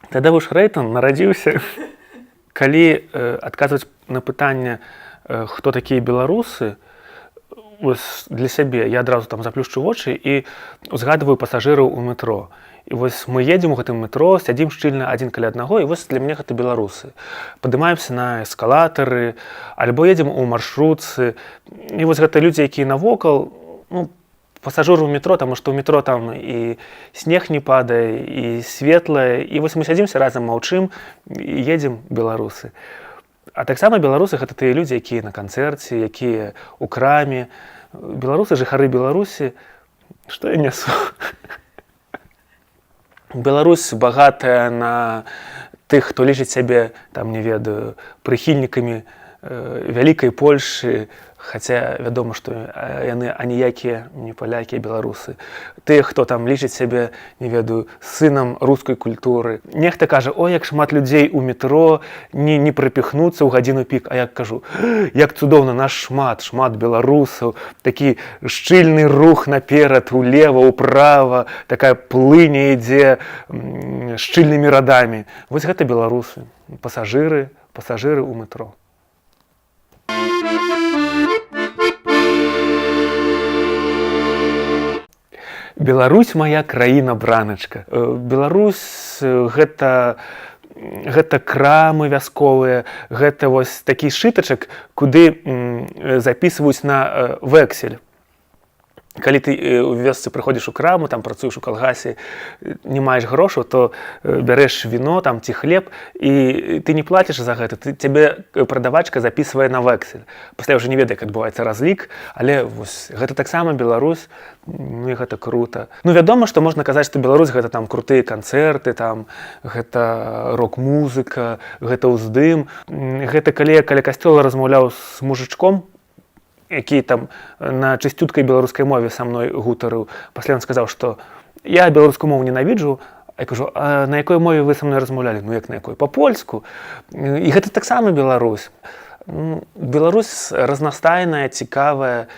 Тадеуш Рэйтон нарадзіўся, калі адказваць на пытанне, хто такія беларусы, для сябе я адразу там заплюшчу вочы і узгадваю пасажыраў у метро. І вось мы едзем у гэтым метро, сядзім шчыльна адзін каля аднаго, і вось для мяне гэта беларусы. Падымаемся на эскалатары, альбо едзем у маршрутцы. І вось гэта людзі, якія навокал, пасажыры ў метро, таму што ў метро там і снег не падае, і светлае. І вось мы сядзімся разам, маўчым і едзем беларусы. А таксама беларусы гэта тыя людзі, якія на канцэрце, якія ў краме. Беларусы, жыхары Беларусі, што я нясу? Беларусь багатая на тых, хто лічыць сябе, там, не ведаю, прыхільнікамі вялікай Польшы, хаця вядома, што яны аніякія не палякі, а беларусы. Тыя, хто там лічыць сябе, не ведаю, сынам рускай культуры. Нехта кажа: ой, як шмат людзей у метро, не прыпіхнуцца ў гадзіну пік. А я кажу: як цудоўна, нас шмат беларусаў, такі шчыльны рух наперад, улева, ўправа, такая плыня ідзе шчыльнымі радамі. Вось гэта беларусы, пасажыры ў метро. Беларусь моя краіна-браначка. Беларусь гэта крамы вясковыя, гэта вось такі сшытачак, куды запісваюць на вексель. Калі ты ў вёсцы прыходзіш у краму, там працуеш у калгасе, не маеш грошаў, то бярэш віно там ці хлеб, і ты не плаціш за гэта. Цябе прадавачка запісвае на вексель. Пасля ўжо не ведае, як адбываецца разлік, але вось гэта таксама Беларусь, і гэта крута. Вядома, што можна казаць, што Беларусь гэта там крутыя канцэрты, там гэта рок-музыка, гэта ўздым. Гэта калі я каля касцёла размаўляў з мужычком, які там на чысцюткай беларускай мове са мной гутарыў. Пасля ён сказаў, што я беларускую мову ненавіджу. Я кажу: а на якой мове вы са мной размаўлялі? Як на якой? Па-польску. І гэта таксама Беларусь. Беларусь разнастайная, цікавая.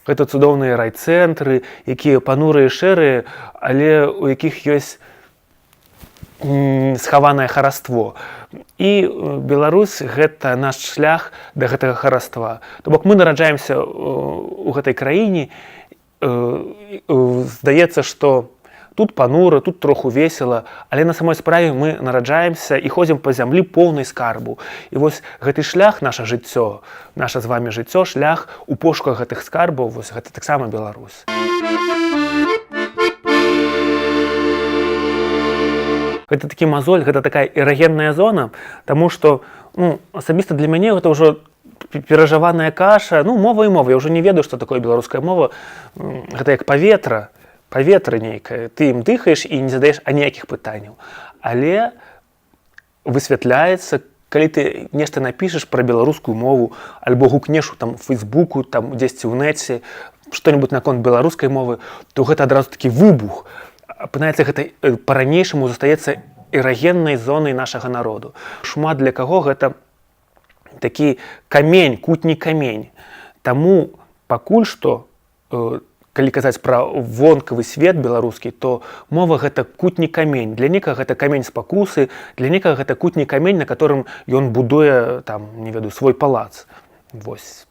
Гэта цудоўныя райцэнтры, якія панурыя, шэрыя, але у якіх ёсць схаванае хараство. І Беларусь гэта наш шлях да гэтага хараства. То бок мы нараджаемся ў гэтай краіне, здаецца, што тут панура, тут троху весела, але на самой справе мы нараджаемся і ходзім па зямлі поўнай скарбу. І вось гэты шлях, наша жыццё, наша з вамі жыццё, шлях у пошуках гэтых скарбаў, вось гэта таксама Беларусь. Гэта такі мазоль, гэта такая эрагенная зона, таму што асабіста для мяне гэта ўжо перажаваная каша. Мова і мова. Я ўжо не ведаю, што такое беларуская мова. Гэта як паветра нейкае. Ты ім дыхаеш і не задаеш аніякіх пытанняў. Але высвятляецца, калі ты нешта напішаш пра беларускую мову, альбо гукнеш там у Фейсбуку, там дзесьці ў нэце, што-небудзь наконт беларускай мовы, то гэта адразу такі выбух. Апынаецца, гэта па-ранейшаму застаецца эрагеннай зонай нашага народу. Шмат для каго гэта такі камень, кутні камень. Таму пакуль што, калі казаць пра вонкавы свет беларускі, то мова гэта кутні камень. Для некага гэта камень спакусы, для некага гэта кутні камень, на которым ён будуе там, не ведаю, свой палац. Вось.